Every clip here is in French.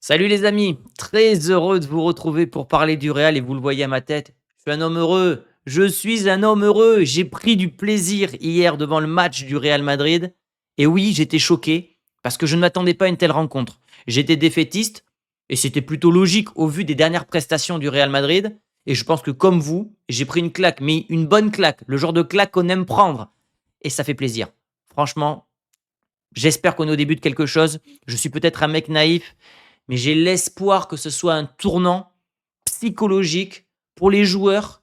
Salut les amis, très heureux de vous retrouver pour parler du Real et vous le voyez à ma tête. Je suis un homme heureux, je suis un homme heureux. J'ai pris du plaisir hier devant le match du Real Madrid. Et oui, j'étais choqué parce que je ne m'attendais pas à une telle rencontre. J'étais défaitiste et c'était plutôt logique au vu des dernières prestations du Real Madrid. Et je pense que comme vous, j'ai pris une claque, mais une bonne claque, le genre de claque qu'on aime prendre. Et ça fait plaisir. Franchement, j'espère qu'on est au début de quelque chose. Je suis peut-être un mec naïf, mais j'ai l'espoir que ce soit un tournant psychologique pour les joueurs,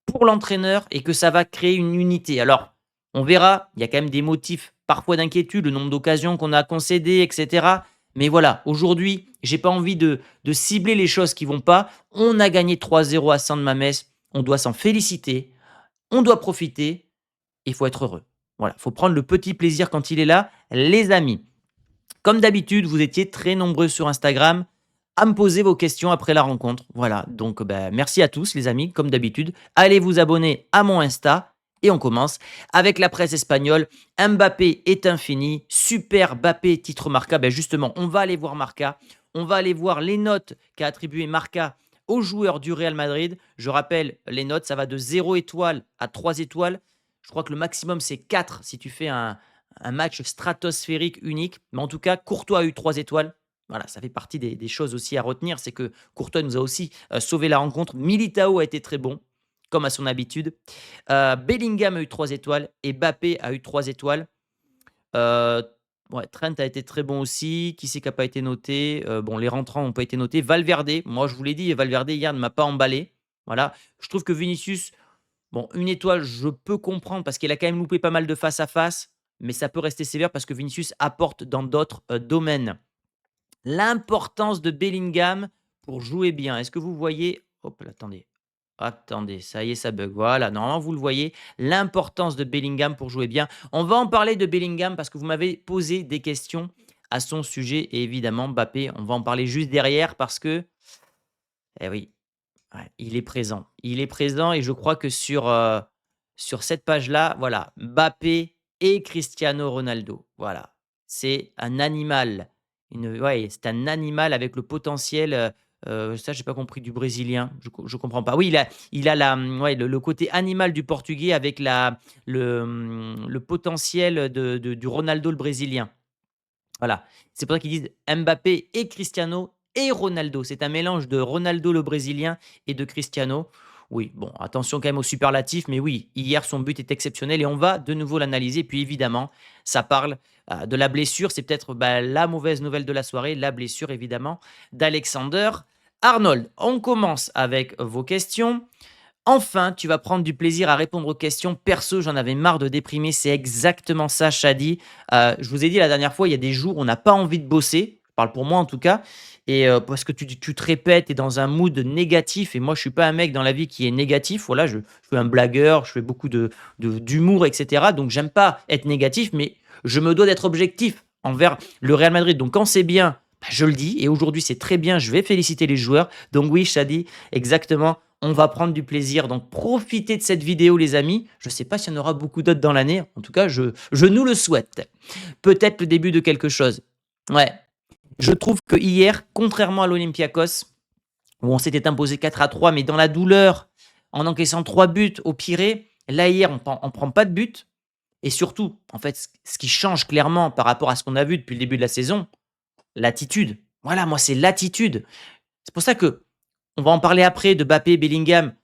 pour l'entraîneur et que ça va créer une unité. Alors, on verra, il y a quand même des motifs parfois d'inquiétude, le nombre d'occasions qu'on a concédées, etc. Mais voilà, aujourd'hui, j'ai pas envie de cibler les choses qui vont pas. On a gagné 3-0 à Saint-Mamès, on doit s'en féliciter, on doit profiter et il faut être heureux. Voilà, il faut prendre le petit plaisir quand il est là. Les amis, comme d'habitude, vous étiez très nombreux sur Instagram à me poser vos questions après la rencontre. Voilà, donc merci à tous les amis, comme d'habitude. Allez vous abonner à mon Insta et on commence avec la presse espagnole. Mbappé est infini, super Mbappé, titre Marca. Justement, on va aller voir Marca. On va aller voir les notes qu'a attribué Marca aux joueurs du Real Madrid. Je rappelle, les notes, ça va de 0 étoile à 3 étoiles. Je crois que le maximum, c'est 4 si tu fais un match stratosphérique unique. Mais en tout cas, Courtois a eu 3 étoiles. Voilà, ça fait partie des choses aussi à retenir. C'est que Courtois nous a aussi sauvé la rencontre. Militao a été très bon, comme à son habitude. Bellingham a eu 3 étoiles et Mbappé a eu 3 étoiles. Euh, ouais, Trent a été très bon aussi. Qui c'est qui n'a pas été noté? Bon, les rentrants n'ont pas été notés. Valverde, moi je vous l'ai dit, Valverde hier ne m'a pas emballé. Voilà. Je trouve que Vinicius, bon, une étoile, je peux comprendre parce qu'il a quand même loupé pas mal de face à face, mais ça peut rester sévère parce que Vinicius apporte dans d'autres domaines. L'importance de Bellingham pour jouer bien. Est-ce que vous voyez? Hop là, attendez. Attendez, ça y est, ça bug. Voilà, normalement, vous le voyez. L'importance de Bellingham pour jouer bien. On va en parler de Bellingham parce que vous m'avez posé des questions à son sujet. Et évidemment, Mbappé, on va en parler juste derrière parce que, eh oui, ouais, il est présent. Il est présent et je crois que sur cette page-là, voilà, Mbappé et Cristiano Ronaldo. Voilà, c'est un animal. Ouais, c'est un animal avec le potentiel. Ça, j'ai pas compris du brésilien. Je comprends pas. Oui, il a ouais, le côté animal du portugais avec le potentiel du Ronaldo le brésilien. Voilà. C'est pour ça qu'ils disent Mbappé et Cristiano et Ronaldo. C'est un mélange de Ronaldo le brésilien et de Cristiano. Oui, bon, attention quand même aux superlatifs, mais oui, hier son but est exceptionnel et on va de nouveau l'analyser. Puis évidemment, ça parle de la blessure. C'est peut-être la mauvaise nouvelle de la soirée, la blessure évidemment d'Alexander Arnold. On commence avec vos questions. Enfin, tu vas prendre du plaisir à répondre aux questions. Perso, j'en avais marre de déprimer. C'est exactement ça, Shadi. Je vous ai dit la dernière fois, il y a des jours où on n'a pas envie de bosser. Je parle pour moi en tout cas. Et parce que tu te répètes, tu es dans un mood négatif. Et moi, je suis pas un mec dans la vie qui est négatif. Voilà, je suis un blagueur, je fais beaucoup d'humour, etc. Donc, j'aime pas être négatif, mais je me dois d'être objectif envers le Real Madrid. Donc, quand c'est bien, je le dis. Et aujourd'hui, c'est très bien. Je vais féliciter les joueurs. Donc, oui, Shadi, exactement. On va prendre du plaisir. Donc, profitez de cette vidéo, les amis. Je ne sais pas s'il y en aura beaucoup d'autres dans l'année. En tout cas, je nous le souhaite. Peut-être le début de quelque chose. Ouais. Je trouve que hier, contrairement à l'Olympiakos, où on s'était imposé 4-3, mais dans la douleur, en encaissant 3 buts au Pirée, là, hier, on ne prend pas de but. Et surtout, en fait, ce qui change clairement par rapport à ce qu'on a vu depuis le début de la saison, l'attitude. Voilà, moi, c'est l'attitude. C'est pour ça que on va en parler après de Mbappé, Bellingham.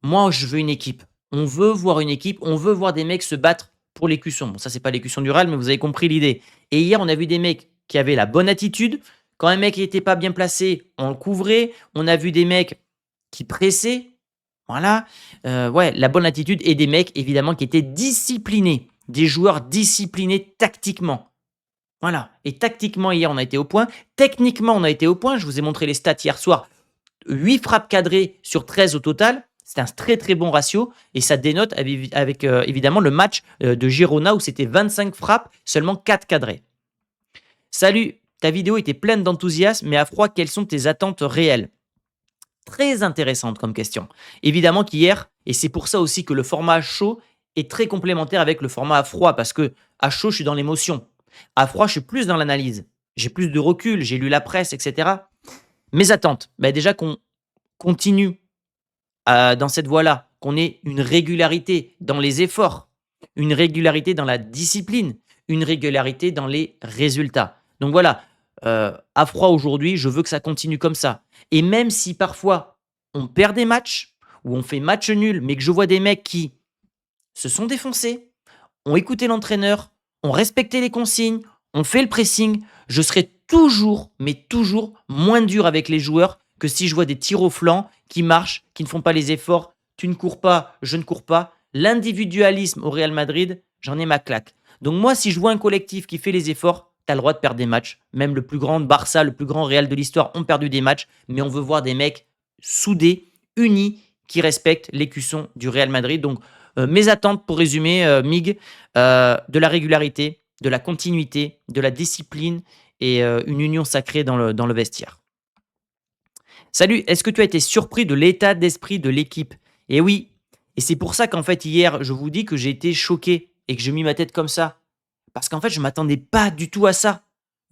Moi, je veux une équipe. On veut voir une équipe, on veut voir des mecs se battre pour l'écusson. Bon, ça, c'est pas l'écusson du Real, mais vous avez compris l'idée. Et hier, on a vu des mecs qui avaient la bonne attitude. Quand un mec n'était pas bien placé, on le couvrait. On a vu des mecs qui pressaient. Voilà. Ouais, la bonne attitude. Et des mecs, évidemment, qui étaient disciplinés. Des joueurs disciplinés tactiquement. Voilà. Et tactiquement, hier, on a été au point. Techniquement, on a été au point. Je vous ai montré les stats hier soir. 8 frappes cadrées sur 13 au total. C'est un très très bon ratio et ça dénote avec évidemment le match de Girona où c'était 25 frappes, seulement 4 cadrées. Salut, ta vidéo était pleine d'enthousiasme, mais à froid, quelles sont tes attentes réelles? Très intéressante comme question. Évidemment qu'hier, et c'est pour ça aussi que le format à chaud est très complémentaire avec le format à froid, parce que à chaud, je suis dans l'émotion. À froid, je suis plus dans l'analyse. j'ai plus de recul, j'ai lu la presse, et cetera. Mes attentes, bah, déjà qu'on continue, dans cette voie-là, qu'on ait une régularité dans les efforts, une régularité dans la discipline, une régularité dans les résultats. Donc voilà, à froid aujourd'hui, je veux que ça continue comme ça et même si parfois on perd des matchs ou on fait match nul, mais que je vois des mecs qui se sont défoncés, ont écouté l'entraîneur, ont respecté les consignes, ont fait le pressing, je serai toujours, mais toujours moins dur avec les joueurs que si je vois des tirs au flanc qui marchent, qui ne font pas les efforts. Tu ne cours pas, je ne cours pas. L'individualisme au Real Madrid, j'en ai ma claque. Donc moi, si je vois un collectif qui fait les efforts, tu as le droit de perdre des matchs. Même le plus grand Barça, le plus grand Real de l'histoire ont perdu des matchs, mais on veut voir des mecs soudés, unis, qui respectent l'écusson du Real Madrid. Donc mes attentes, pour résumer, Mig, de la régularité, de la continuité, de la discipline et une union sacrée dans le vestiaire. Salut, est-ce que tu as été surpris de l'état d'esprit de l'équipe? Eh oui, et c'est pour ça qu'en fait hier, je vous dis que j'ai été choqué et que j'ai mis ma tête comme ça. Parce qu'en fait, je m'attendais pas du tout à ça.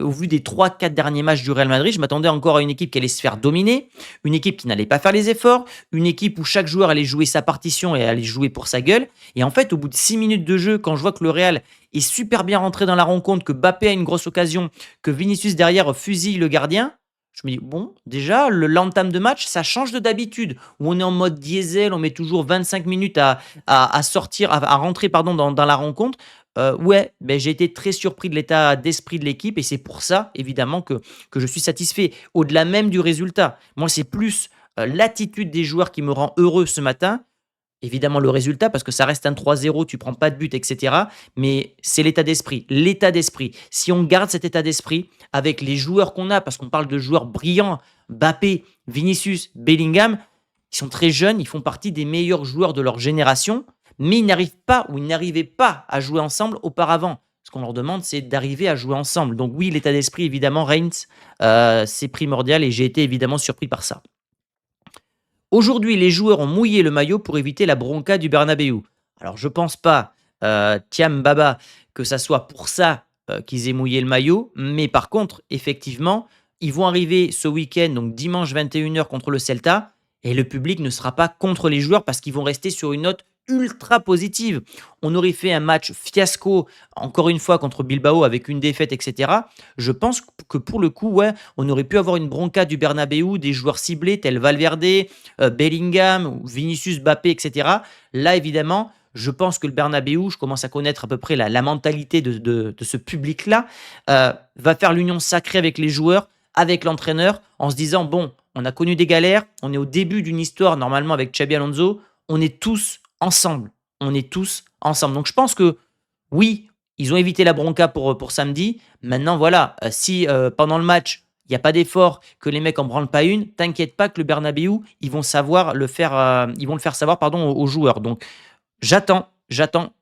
Au vu des trois, quatre derniers matchs du Real Madrid, je m'attendais encore à une équipe qui allait se faire dominer, une équipe qui n'allait pas faire les efforts, une équipe où chaque joueur allait jouer sa partition et allait jouer pour sa gueule. Et en fait, au bout de 6 minutes de jeu, quand je vois que le Real est super bien rentré dans la rencontre, que Mbappé a une grosse occasion, que Vinicius derrière fusille le gardien, je me dis, bon, déjà, l'entame de match, ça change de d'habitude, où on est en mode diesel, on met toujours 25 minutes à sortir, à rentrer pardon, dans la rencontre. Ouais, ben j'ai été très surpris de l'état d'esprit de l'équipe et c'est pour ça, évidemment, que je suis satisfait. Au-delà même du résultat. Moi, c'est plus l'attitude des joueurs qui me rend heureux ce matin. Évidemment, le résultat, parce que ça reste un 3-0, tu prends pas de but, etc. Mais c'est l'état d'esprit. L'état d'esprit. Si on garde cet état d'esprit avec les joueurs qu'on a, parce qu'on parle de joueurs brillants, Mbappé, Vinicius, Bellingham, ils sont très jeunes, ils font partie des meilleurs joueurs de leur génération, mais ils n'arrivent pas ou ils n'arrivaient pas à jouer ensemble auparavant. Ce qu'on leur demande, c'est d'arriver à jouer ensemble. Donc oui, l'état d'esprit, évidemment, Reigns, c'est primordial et j'ai été évidemment surpris par ça. Aujourd'hui, les joueurs ont mouillé le maillot pour éviter la bronca du Bernabéu. Alors, je pense pas, Thiam Baba, que ça soit pour ça qu'ils aient mouillé le maillot. Mais par contre, effectivement, ils vont arriver ce week-end, donc dimanche 21h contre le Celta. Et le public ne sera pas contre les joueurs parce qu'ils vont rester sur une note ultra positive. On aurait fait un match fiasco, encore une fois, contre Bilbao avec une défaite, etc. Je pense que pour le coup, ouais, on aurait pu avoir une bronca du Bernabéu, des joueurs ciblés tels Valverde, Bellingham, Vinicius, Mbappé, etc. Là, évidemment, je pense que le Bernabéu, je commence à connaître à peu près la mentalité de ce public-là, va faire l'union sacrée avec les joueurs, avec l'entraîneur, en se disant, bon, on a connu des galères, on est au début d'une histoire, normalement, avec Xabi Alonso, on est tous ensemble. On est tous ensemble. Donc, je pense que, oui, ils ont évité la bronca pour samedi. Maintenant, voilà, si pendant le match, il y a pas d'effort, que les mecs en branlent pas une, t'inquiète pas que le Bernabéu, ils vont savoir le faire, ils vont le faire savoir pardon, aux joueurs. Donc j'attends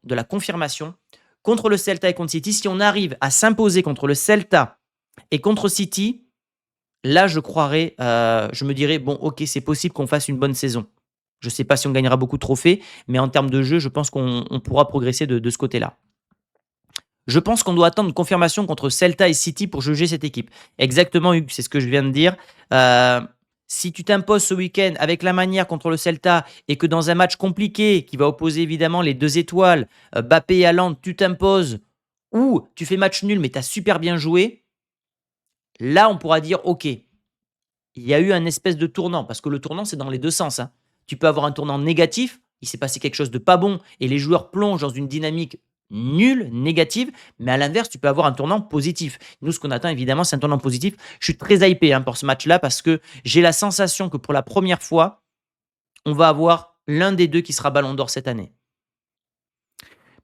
de la confirmation contre le Celta et contre City. Si on arrive à s'imposer contre le Celta et contre City, là je croirais, je me dirais bon OK, c'est possible qu'on fasse une bonne saison. Je ne sais pas si on gagnera beaucoup de trophées, mais en termes de jeu, je pense qu'on pourra progresser de ce côté-là. Je pense qu'on doit attendre une confirmation contre Celta et City pour juger cette équipe. Exactement, Hugues, c'est ce que je viens de dire. Euh, Si tu t'imposes ce week-end avec la manière contre le Celta et que dans un match compliqué qui va opposer évidemment les deux étoiles, Mbappé et Haaland, tu t'imposes ou tu fais match nul mais tu as super bien joué, là on pourra dire ok, il y a eu un espèce de tournant parce que le tournant c'est dans les deux sens, hein. Tu peux avoir un tournant négatif, il s'est passé quelque chose de pas bon et les joueurs plongent dans une dynamique nulle, négative, mais à l'inverse, tu peux avoir un tournant positif. Nous, ce qu'on attend évidemment, c'est un tournant positif. Je suis très hypé hein, pour ce match-là parce que j'ai la sensation que pour la première fois, on va avoir l'un des deux qui sera Ballon d'Or cette année.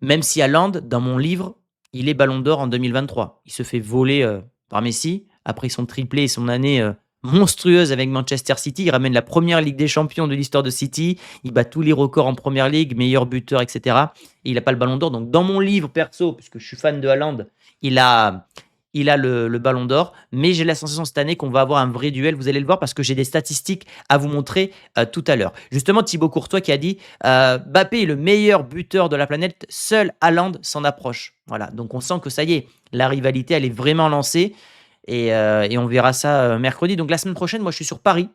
Même si Haaland, dans mon livre, il est Ballon d'Or en 2023. Il se fait voler par Messi après son triplé et son année monstrueuse avec Manchester City. Il ramène la première Ligue des Champions de l'histoire de City. Il bat tous les records en Première Ligue, meilleur buteur, etc. Et il n'a pas le Ballon d'Or. Donc dans mon livre perso, puisque je suis fan de Haaland, il a le Ballon d'Or. Mais j'ai la sensation cette année qu'on va avoir un vrai duel. Vous allez le voir parce que j'ai des statistiques à vous montrer tout à l'heure. Justement, Thibaut Courtois qui a dit Mbappé est le meilleur buteur de la planète. Seul Haaland s'en approche. Voilà. Donc on sent que ça y est, la rivalité, elle est vraiment lancée. et on verra ça mercredi. Donc la semaine prochaine, moi je suis sur Paris.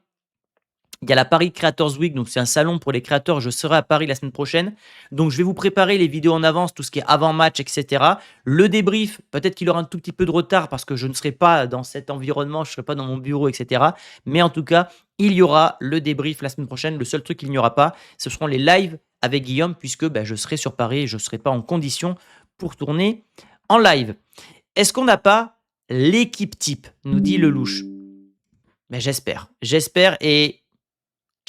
Il y a la Paris Creators Week, donc c'est un salon pour les créateurs. Je serai à Paris la semaine prochaine. Donc je vais vous préparer les vidéos en avance, tout ce qui est avant-match, etc. Le débrief, peut-être qu'il aura un tout petit peu de retard parce que je ne serai pas dans cet environnement, je ne serai pas dans mon bureau, etc. Mais en tout cas, il y aura le débrief la semaine prochaine. Le seul truc qu'il n'y aura pas, ce seront les lives avec Guillaume, puisque je serai sur Paris et je ne serai pas en condition pour tourner en live. Est-ce qu'on n'a pas l'équipe type, nous dit Lelouch? J'espère. J'espère et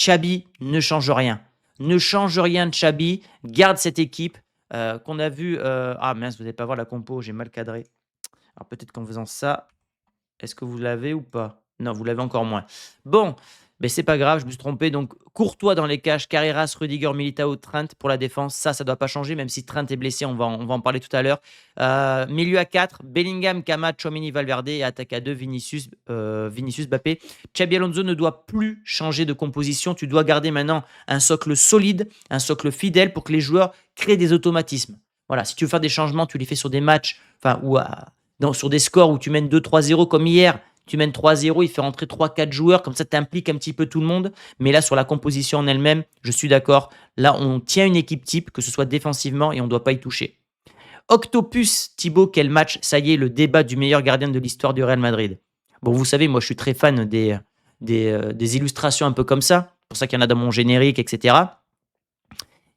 Xabi ne change rien. Ne change rien de Xabi. Garde cette équipe qu'on a vue. Ah mince, vous n'allez pas voir la compo, j'ai mal cadré. Alors peut-être qu'en faisant ça, est-ce que vous l'avez ou pas? Non, vous l'avez encore moins. Bon, mais c'est pas grave, je me suis trompé. Donc Courtois dans les cages, Carreras, Rudiger, Militao, Trent pour la défense. Ça ne doit pas changer, même si Trent est blessé, on va en parler tout à l'heure. Milieu à 4, Bellingham, Kama, Tchouaméni, Valverde et attaque à 2, Vinicius, Mbappé. Xabi Alonso ne doit plus changer de composition. Tu dois garder maintenant un socle solide, un socle fidèle pour que les joueurs créent des automatismes. Voilà, si tu veux faire des changements, tu les fais sur des matchs, sur des scores où tu mènes 2-3-0 comme hier. Tu mènes 3-0, il fait rentrer 3-4 joueurs, comme ça tu impliques un petit peu tout le monde. Mais là, sur la composition en elle-même, je suis d'accord. Là, on tient une équipe type, que ce soit défensivement, et on ne doit pas y toucher. Octopus, Thibaut, quel match? Ça y est, le débat du meilleur gardien de l'histoire du Real Madrid. Bon, vous savez, moi, je suis très fan des illustrations un peu comme ça. C'est pour ça qu'il y en a dans mon générique, etc.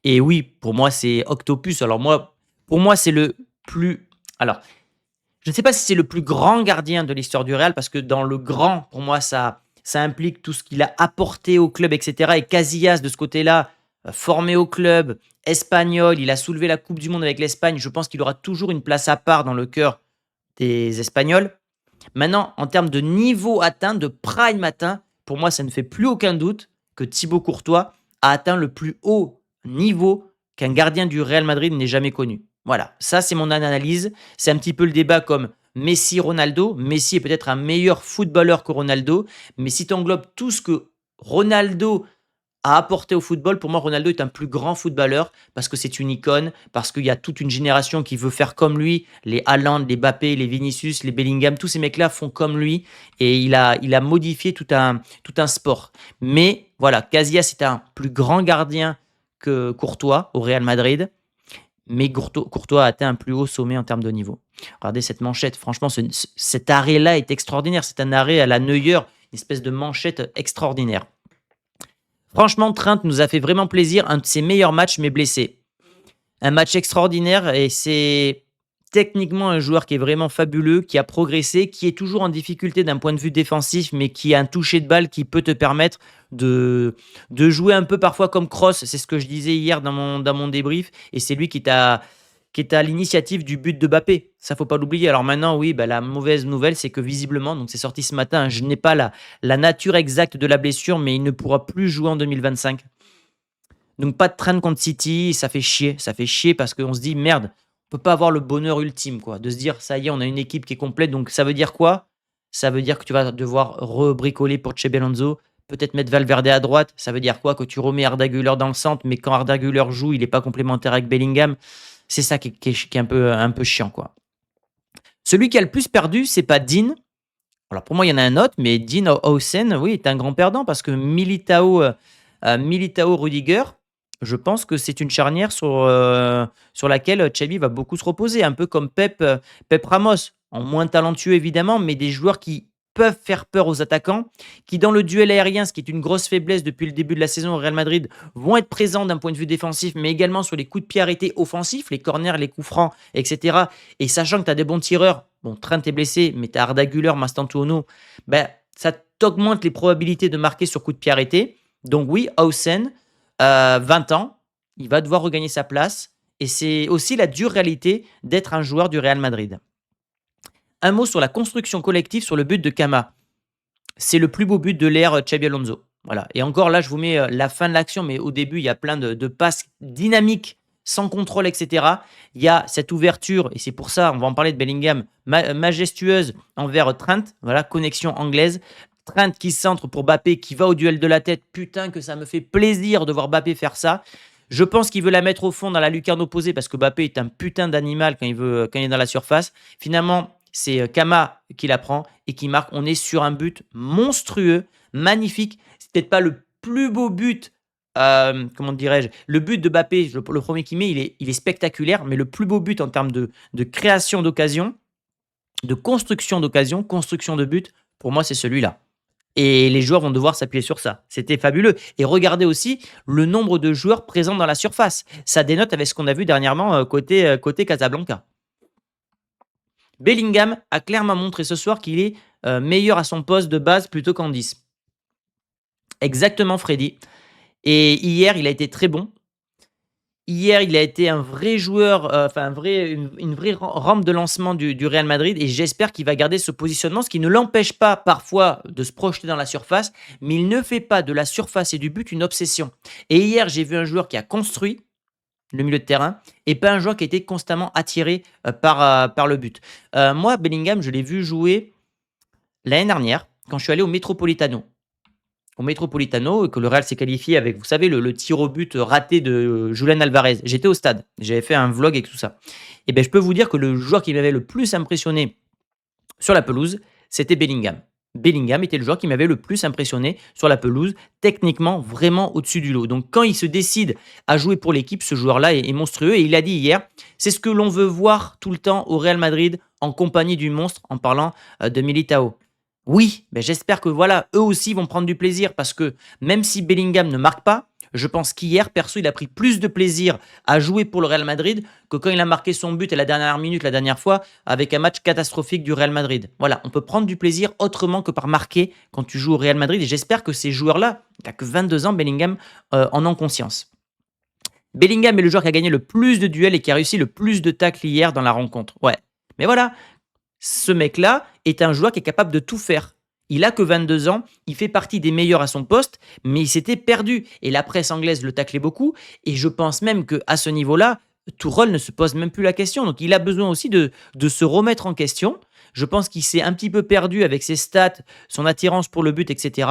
Et oui, pour moi, c'est Octopus. Alors pour moi, c'est le plus... Alors, je ne sais pas si c'est le plus grand gardien de l'histoire du Real, parce que dans le grand, pour moi, ça implique tout ce qu'il a apporté au club, etc. Et Casillas, de ce côté-là, formé au club, espagnol, il a soulevé la Coupe du Monde avec l'Espagne. Je pense qu'il aura toujours une place à part dans le cœur des Espagnols. Maintenant, en termes de niveau atteint, de prime atteint, pour moi, ça ne fait plus aucun doute que Thibaut Courtois a atteint le plus haut niveau qu'un gardien du Real Madrid n'ait jamais connu. Voilà, ça c'est mon analyse. C'est un petit peu le débat comme Messi, Ronaldo. Messi est peut-être un meilleur footballeur que Ronaldo, mais si tu englobes tout ce que Ronaldo a apporté au football, pour moi, Ronaldo est un plus grand footballeur parce que c'est une icône, parce qu'il y a toute une génération qui veut faire comme lui. Les Haaland, les Mbappé, les Vinicius, les Bellingham, tous ces mecs-là font comme lui et il a modifié tout un sport. Mais voilà, Casillas est un plus grand gardien que Courtois au Real Madrid, mais Courtois a atteint un plus haut sommet en termes de niveau. Regardez cette manchette, franchement, cet arrêt-là est extraordinaire. C'est un arrêt à la Neuer, une espèce de manchette extraordinaire. Franchement, Trent nous a fait vraiment plaisir. Un de ses meilleurs matchs, mais blessé. Un match extraordinaire et c'est techniquement un joueur qui est vraiment fabuleux, qui a progressé, qui est toujours en difficulté d'un point de vue défensif, mais qui a un toucher de balle qui peut te permettre de jouer un peu parfois comme Kroos. C'est ce que je disais hier dans mon débrief. Et c'est lui qui est à l'initiative du but de Mbappé. Ça, faut pas l'oublier. Alors maintenant, oui, la mauvaise nouvelle, c'est que visiblement, donc c'est sorti ce matin, je n'ai pas la nature exacte de la blessure, mais il ne pourra plus jouer en 2025. Donc pas de Trent contre City, ça fait chier. Ça fait chier parce qu'on se dit, merde, on peut pas avoir le bonheur ultime, quoi. De se dire, ça y est, on a une équipe qui est complète. Donc ça veut dire quoi? Ça veut dire que tu vas devoir rebricoler pour Xabi Alonso, peut-être mettre Valverde à droite. Ça veut dire quoi? Que tu remets Arda Güler dans le centre, mais quand Arda Güler joue, il n'est pas complémentaire avec Bellingham. C'est ça qui est un peu chiant, quoi. Celui qui a le plus perdu, c'est pas Dean. Alors pour moi, il y en a un autre, mais Dean Howsen, oui, est un grand perdant parce que Militao, Rudiger, je pense que c'est une charnière sur laquelle Xabi va beaucoup se reposer, un peu comme Pep Ramos, en moins talentueux évidemment, mais des joueurs qui peuvent faire peur aux attaquants, qui dans le duel aérien, ce qui est une grosse faiblesse depuis le début de la saison au Real Madrid, vont être présents d'un point de vue défensif, mais également sur les coups de pied arrêtés offensifs, les corners, les coups francs, etc. Et sachant que tu as des bons tireurs, bon, Trent est blessé, mais tu as Arda Güler, Mastantuono, ça t'augmente les probabilités de marquer sur coups de pied arrêtés. Donc oui, Howsen, 20 ans, il va devoir regagner sa place. Et c'est aussi la dure réalité d'être un joueur du Real Madrid. Un mot sur la construction collective sur le but de Kama. C'est le plus beau but de l'ère Xabi Alonso. Voilà. Et encore là, je vous mets la fin de l'action, mais au début, il y a plein de passes dynamiques, sans contrôle, etc. Il y a cette ouverture, et c'est pour ça, on va en parler de Bellingham, majestueuse envers Trent. Voilà, connexion anglaise. Trent qui centre pour Mbappé, qui va au duel de la tête. Putain que ça me fait plaisir de voir Mbappé faire ça. Je pense qu'il veut la mettre au fond dans la lucarne opposée parce que Mbappé est un putain d'animal quand il est dans la surface. Finalement, c'est Kama qui la prend et qui marque. On est sur un but monstrueux, magnifique. C'est peut-être pas le plus beau but, comment dirais-je? Le but de Mbappé, le 1er qu'il met, il est spectaculaire, mais le plus beau but en termes de création d'occasion, de construction de but, pour moi, c'est celui-là. Et les joueurs vont devoir s'appuyer sur ça. C'était fabuleux. Et regardez aussi le nombre de joueurs présents dans la surface. Ça dénote avec ce qu'on a vu dernièrement côté Casablanca. Bellingham a clairement montré ce soir qu'il est meilleur à son poste de base plutôt qu'en 10. Exactement, Freddy. Et hier, il a été très bon. Hier, il a été un vrai joueur, enfin une vraie rampe de lancement du Real Madrid et j'espère qu'il va garder ce positionnement, ce qui ne l'empêche pas parfois de se projeter dans la surface, mais il ne fait pas de la surface et du but une obsession. Et hier, j'ai vu un joueur qui a construit le milieu de terrain et pas un joueur qui a été constamment attiré par le but. Moi, Bellingham, je l'ai vu jouer l'année dernière quand je suis allé au Metropolitano, que le Real s'est qualifié avec, vous savez, le tir au but raté de Julián Alvarez. J'étais au stade, j'avais fait un vlog et tout ça. Et ben, je peux vous dire que le joueur qui m'avait le plus impressionné sur la pelouse, c'était Bellingham. Bellingham était le joueur qui m'avait le plus impressionné sur la pelouse, techniquement vraiment au-dessus du lot. Donc quand il se décide à jouer pour l'équipe, ce joueur-là est monstrueux. Et il a dit hier, c'est ce que l'on veut voir tout le temps au Real Madrid en compagnie du monstre, en parlant de Militao. Oui, mais j'espère que voilà, eux aussi vont prendre du plaisir parce que même si Bellingham ne marque pas, je pense qu'hier, perso, il a pris plus de plaisir à jouer pour le Real Madrid que quand il a marqué son but à la dernière minute, la dernière fois, avec un match catastrophique du Real Madrid. Voilà, on peut prendre du plaisir autrement que par marquer quand tu joues au Real Madrid. Et j'espère que ces joueurs-là, il n'a que 22 ans, Bellingham, en ont conscience. Bellingham est le joueur qui a gagné le plus de duels et qui a réussi le plus de tacles hier dans la rencontre. Ouais. Mais voilà, ce mec-là est un joueur qui est capable de tout faire. Il a que 22 ans, il fait partie des meilleurs à son poste, mais il s'était perdu. Et la presse anglaise le taclait beaucoup. Et je pense même qu'à ce niveau-là, Tourelle ne se pose même plus la question. Donc il a besoin aussi de se remettre en question. Je pense qu'il s'est un petit peu perdu avec ses stats, son attirance pour le but, etc.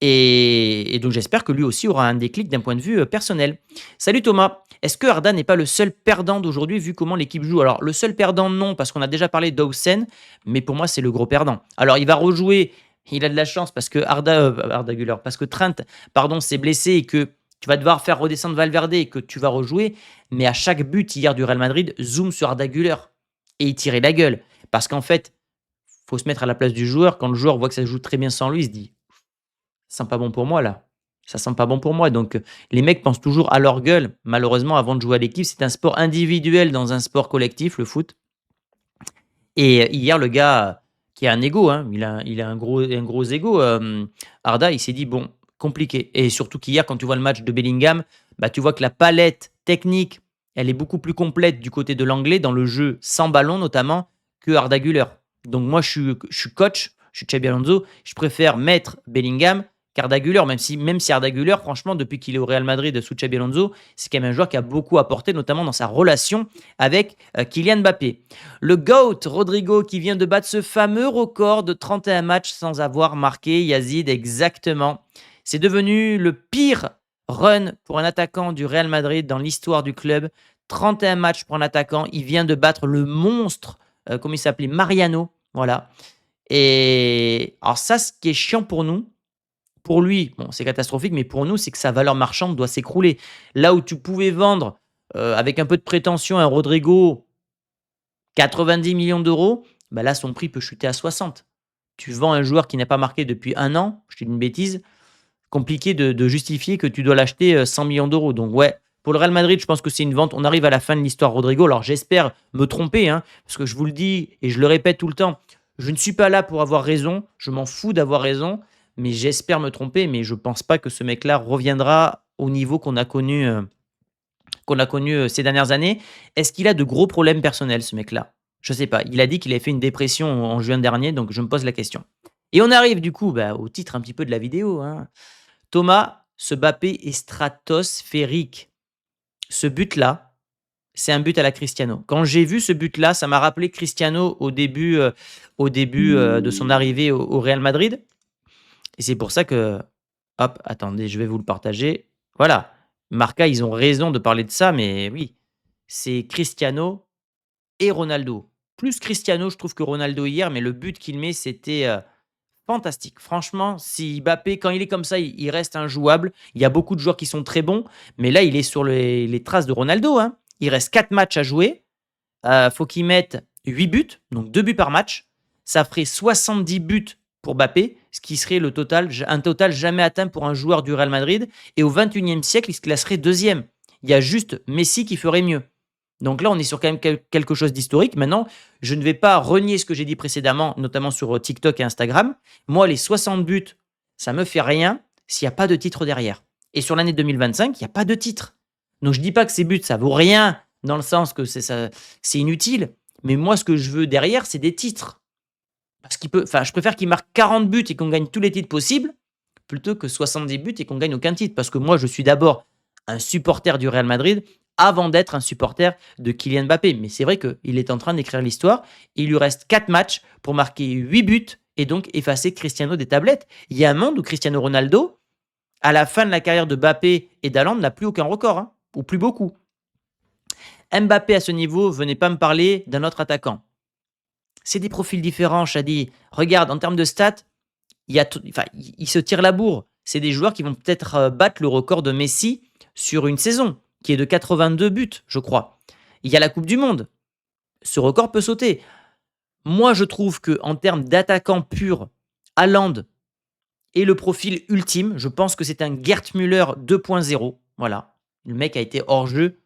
Et donc j'espère que lui aussi aura un déclic d'un point de vue personnel. Salut Thomas, est-ce que Arda n'est pas le seul perdant d'aujourd'hui vu comment l'équipe joue? Alors le seul perdant non, parce qu'on a déjà parlé d'Hausen, mais pour moi c'est le gros perdant. Alors il va rejouer, il a de la chance parce que Arda Güler, parce que Trent pardon, s'est blessé et que tu vas devoir faire redescendre Valverde et que tu vas rejouer, mais à chaque but hier du Real Madrid, zoom sur Arda Güler et il tirait la gueule. Parce qu'en fait, faut se mettre à la place du joueur. Quand le joueur voit que ça joue très bien sans lui, il se dit ça sent pas bon pour moi là. Ça sent pas bon pour moi. Donc, les mecs pensent toujours à leur gueule. Malheureusement, avant de jouer à l'équipe, c'est un sport individuel dans un sport collectif, le foot. Et hier, le gars qui a un ego, hein, il a un gros ego, Arda, il s'est dit bon, compliqué. Et surtout qu'hier, quand tu vois le match de Bellingham, bah, tu vois que la palette technique, elle est beaucoup plus complète du côté de l'anglais, dans le jeu sans ballon notamment, que Arda Güler. Donc, moi, je suis coach, je suis Xabi Alonso, je préfère mettre Bellingham qu'Arda Güler, même si Arda Güler, franchement, depuis qu'il est au Real Madrid sous Xabi Alonso, c'est quand même un joueur qui a beaucoup apporté, notamment dans sa relation avec Kylian Mbappé. Le GOAT, Rodrigo, qui vient de battre ce fameux record de 31 matchs sans avoir marqué, Yazid, exactement. C'est devenu le pire run pour un attaquant du Real Madrid dans l'histoire du club. 31 matchs pour un attaquant. Il vient de battre le monstre, comment il s'appelait, Mariano. Voilà. Et alors ça, ce qui est chiant pour lui, bon, c'est catastrophique, mais pour nous, c'est que sa valeur marchande doit s'écrouler. Là où tu pouvais vendre avec un peu de prétention un Rodrigo 90 millions d'euros, bah là, son prix peut chuter à 60. Tu vends un joueur qui n'a pas marqué depuis un an, je te dis une bêtise, compliqué de justifier que tu dois l'acheter 100 millions d'euros. Donc ouais, pour le Real Madrid, je pense que c'est une vente. On arrive à la fin de l'histoire Rodrigo. Alors j'espère me tromper, hein, parce que je vous le dis et je le répète tout le temps, je ne suis pas là pour avoir raison, je m'en fous d'avoir raison, mais j'espère me tromper, mais je ne pense pas que ce mec-là reviendra au niveau qu'on a connu ces dernières années. Est-ce qu'il a de gros problèmes personnels, ce mec-là? Je ne sais pas. Il a dit qu'il avait fait une dépression en juin dernier, donc je me pose la question. Et on arrive du coup bah, au titre un petit peu de la vidéo, hein. Thomas, ce Mbappé est stratosphérique. Ce but-là, c'est un but à la Cristiano. Quand j'ai vu ce but-là, ça m'a rappelé Cristiano au début de son arrivée au Real Madrid. Et c'est pour ça que, hop, attendez, je vais vous le partager. Voilà, Marca, ils ont raison de parler de ça, mais oui, c'est Cristiano et Ronaldo. plus Cristiano, je trouve, que Ronaldo hier, mais le but qu'il met, c'était, fantastique. Franchement, si Mbappé, quand il est comme ça, il reste injouable. Il y a beaucoup de joueurs qui sont très bons, mais là, il est sur les traces de Ronaldo, hein. Il reste 4 matchs à jouer. Faut qu'il mette 8 buts, donc 2 buts par match. Ça ferait 70 buts pour Mbappé, ce qui serait un total jamais atteint pour un joueur du Real Madrid. Et au 21e siècle, il se classerait deuxième. Il y a juste Messi qui ferait mieux. Donc là, on est sur quand même quelque chose d'historique. Maintenant, je ne vais pas renier ce que j'ai dit précédemment, notamment sur TikTok et Instagram. Moi, les 60 buts, ça me fait rien s'il n'y a pas de titre derrière. Et sur l'année 2025, il n'y a pas de titre. Donc je ne dis pas que ces buts, ça vaut rien, dans le sens que c'est inutile. Mais moi, ce que je veux derrière, c'est des titres. Je préfère qu'il marque 40 buts et qu'on gagne tous les titres possibles, plutôt que 70 buts et qu'on gagne aucun titre. Parce que moi, je suis d'abord un supporter du Real Madrid avant d'être un supporter de Kylian Mbappé. Mais c'est vrai qu'il est en train d'écrire l'histoire. Il lui reste 4 matchs pour marquer 8 buts et donc effacer Cristiano des tablettes. Il y a un monde où Cristiano Ronaldo, à la fin de la carrière de Mbappé et d'Haaland, n'a plus aucun record, hein, ou plus beaucoup. Mbappé à ce niveau, venez pas me parler d'un autre attaquant. C'est des profils différents, Shadi. Regarde, en termes de stats, il se tire la bourre. C'est des joueurs qui vont peut-être battre le record de Messi sur une saison, qui est de 82 buts, je crois. Il y a la Coupe du Monde. Ce record peut sauter. Moi, je trouve qu'en termes d'attaquant pur, Haaland est le profil ultime. Je pense que c'est un Gerd Müller 2.0. Voilà. Le mec a été hors jeu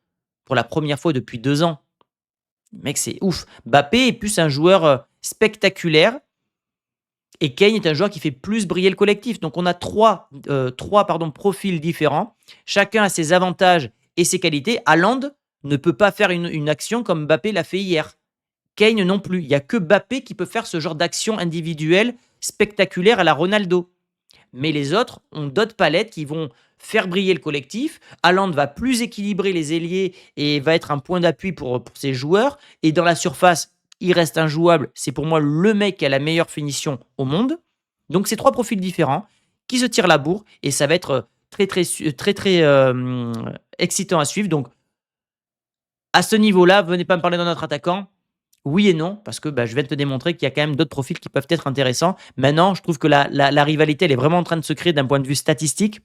pour la première fois depuis 2 ans. Le mec, c'est ouf. Mbappé est plus un joueur spectaculaire. Et Kane est un joueur qui fait plus briller le collectif. Donc on a trois profils différents. Chacun a ses avantages et ses qualités. Haaland ne peut pas faire une action comme Mbappé l'a fait hier. Kane non plus. Il n'y a que Mbappé qui peut faire ce genre d'action individuelle spectaculaire à la Ronaldo. Mais les autres ont d'autres palettes qui vont faire briller le collectif. Haaland va plus équilibrer les ailiers et va être un point d'appui pour ses joueurs. Et dans la surface, il reste injouable. C'est pour moi le mec qui a la meilleure finition au monde. Donc c'est 3 profils différents qui se tirent la bourre et ça va être très excitant à suivre. Donc à ce niveau-là, venez pas me parler d'un autre attaquant. Oui et non, parce que je viens de te démontrer qu'il y a quand même d'autres profils qui peuvent être intéressants. Maintenant, je trouve que la rivalité, elle est vraiment en train de se créer d'un point de vue statistique.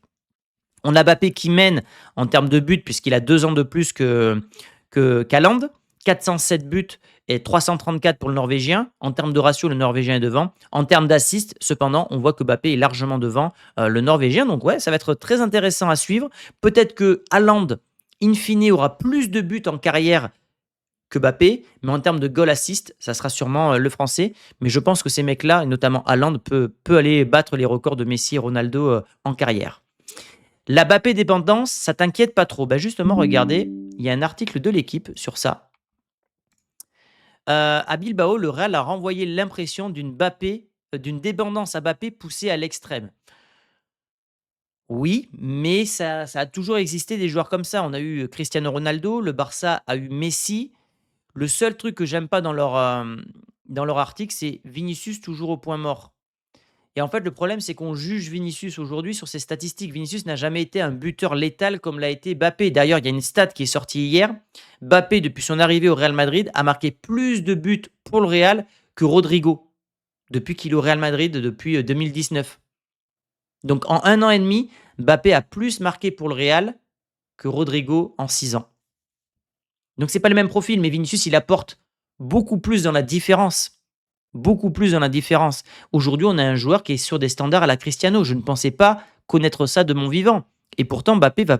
On a Mbappé qui mène en termes de buts, puisqu'il a 2 ans de plus qu'Haaland. 407 buts et 334 pour le Norvégien. En termes de ratio, le Norvégien est devant. En termes d'assists, cependant, on voit que Mbappé est largement devant le Norvégien. Donc ouais, ça va être très intéressant à suivre. Peut-être que Haaland, in fine, aura plus de buts en carrière que Mbappé, mais en termes de goal assist, ça sera sûrement le Français. Mais je pense que ces mecs-là, et notamment Haaland, peut aller battre les records de Messi et Ronaldo en carrière. La Mbappé dépendance, ça t'inquiète pas trop? Justement, regardez, il y a un article de l'équipe sur ça. À Bilbao, le Real a renvoyé l'impression d'une dépendance à Mbappé poussée à l'extrême. Oui, mais ça a toujours existé des joueurs comme ça. On a eu Cristiano Ronaldo, le Barça a eu Messi. Le seul truc que j'aime pas dans leur article, c'est Vinicius toujours au point mort. Et en fait, le problème, c'est qu'on juge Vinicius aujourd'hui sur ses statistiques. Vinicius n'a jamais été un buteur létal comme l'a été Mbappé. D'ailleurs, il y a une stat qui est sortie hier. Mbappé, depuis son arrivée au Real Madrid, a marqué plus de buts pour le Real que Rodrigo, depuis qu'il est au Real Madrid, depuis 2019. Donc en 1 an et demi, Mbappé a plus marqué pour le Real que Rodrigo en 6 ans. Donc c'est pas le même profil, mais Vinicius, il apporte beaucoup plus dans la différence. Beaucoup plus dans la différence. Aujourd'hui, on a un joueur qui est sur des standards à la Cristiano. Je ne pensais pas connaître ça de mon vivant. Et pourtant, Mbappé va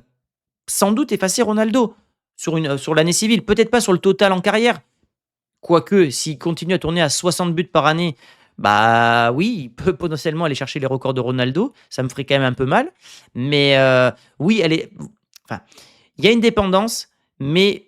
sans doute effacer Ronaldo sur l'année civile. Peut-être pas sur le total en carrière. Quoique, s'il continue à tourner à 60 buts par année, oui, il peut potentiellement aller chercher les records de Ronaldo. Ça me ferait quand même un peu mal. Mais oui, il y a une dépendance, mais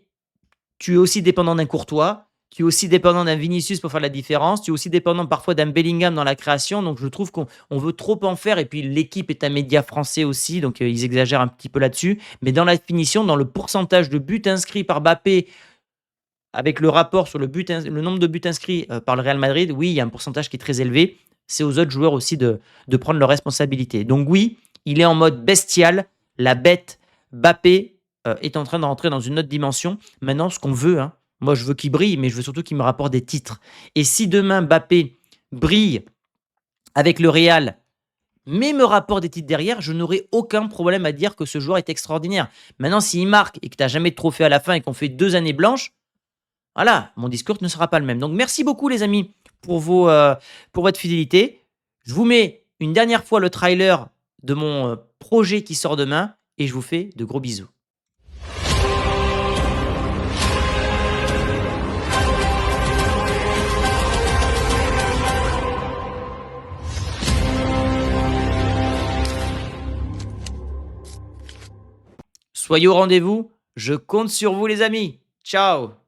tu es aussi dépendant d'un Courtois. Tu es aussi dépendant d'un Vinicius pour faire la différence. Tu es aussi dépendant parfois d'un Bellingham dans la création. Donc, je trouve qu'on veut trop en faire. Et puis, l'équipe est un média français aussi. Donc, ils exagèrent un petit peu là-dessus. Mais dans la finition, dans le pourcentage de buts inscrits par Mbappé, avec le rapport sur le nombre de buts inscrits par le Real Madrid, oui, il y a un pourcentage qui est très élevé. C'est aux autres joueurs aussi de prendre leurs responsabilités. Donc, oui, il est en mode bestial. La bête Mbappé est en train de rentrer dans une autre dimension. Maintenant, ce qu'on veut, Moi, je veux qu'il brille, mais je veux surtout qu'il me rapporte des titres. Et si demain Mbappé brille avec le Real, mais me rapporte des titres derrière, je n'aurai aucun problème à dire que ce joueur est extraordinaire. Maintenant, s'il marque et que tu n'as jamais de trophée à la fin et qu'on fait 2 années blanches, voilà, mon discours ne sera pas le même. Donc merci beaucoup les amis pour votre fidélité. Je vous mets une dernière fois le trailer de mon projet qui sort demain et je vous fais de gros bisous. Soyez au rendez-vous, je compte sur vous les amis. Ciao.